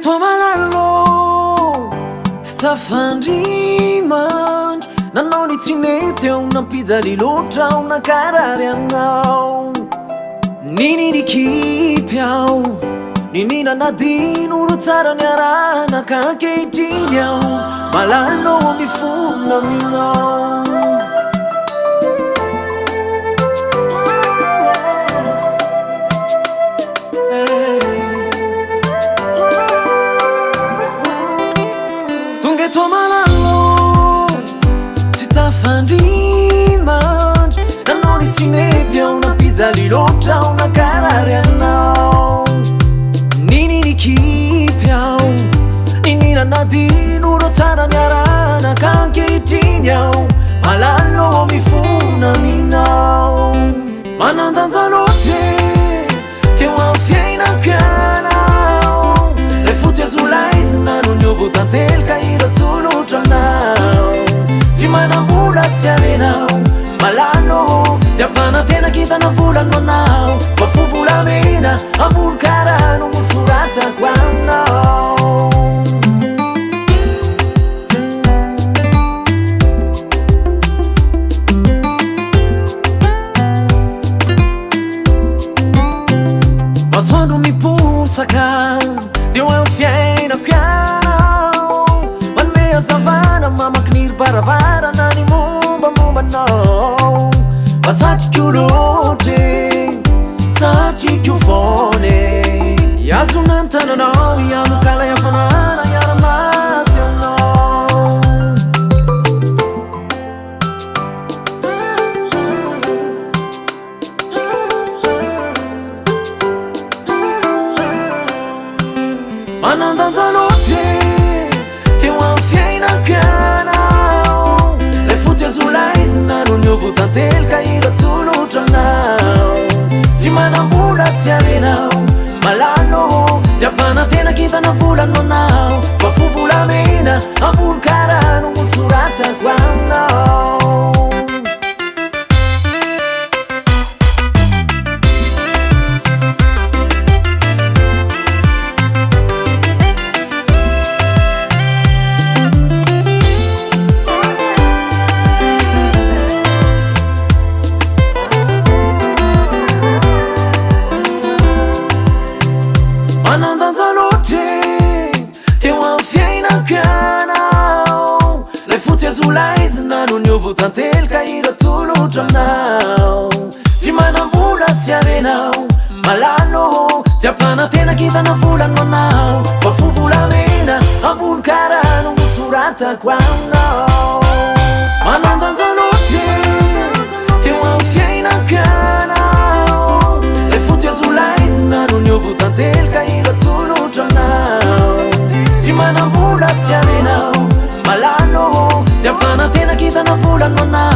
tua malalo Stafandrimand Nanao ny tsinety ao na pizza loatra ao na karary anao Nini kipy ao Ninina nadino ro tsara ny arana ka kehitriny ao Malalo mifona aminao Tunge tua malalo Tsy tafandrimandry Nanao ny tsinety ao na pizza loatra ao na karary anao Nini kipy ao Ninina nadino ro tsara ny arana ka ankehitriny ao Malalo mifona aminao Manandanja loatra teo amin'ny fiainankanao Lay fotsy azolaizina no niova tantelika iro tolotra anao Tsy manambola sy arenao Malalo tsy ampana tena kitana volano anao Fa fovolamena ambony karano mosoratako aminao Masoandro miposaka teo amin'ny fiainankanao Manome hazavana mamakiniry baravarana ny mombamombanao Masatriko loatre satriko fone Iazona ny tananao iamokala iafanana iara-maty anao Manandanja loatre teo amin'ny fiainankanao Lay fotsy azolaizina no niova tantelika iro tolotra anao Tsy manambola sy arenao Malalo tsy ampana tena kitana volano anao Fa fovolamena ambony karano mosoratako aminao Manandanja loatre teo amin'ny fiainankanao Lay fotsy azolaizina no niova tantelika iro tolotra anao Tsy manambola sy arenao Malalo tsy ampana tena kitana volano anao Fa fovolamena ambony karano mosoratako aminao Manandanja loatre teo amin'ny fiainankanao Lay fotsy azolaizina no niova tantelika iro tolotra anao Tsy manambola sy arenao Malalo tsy ampana tena kitana volano anao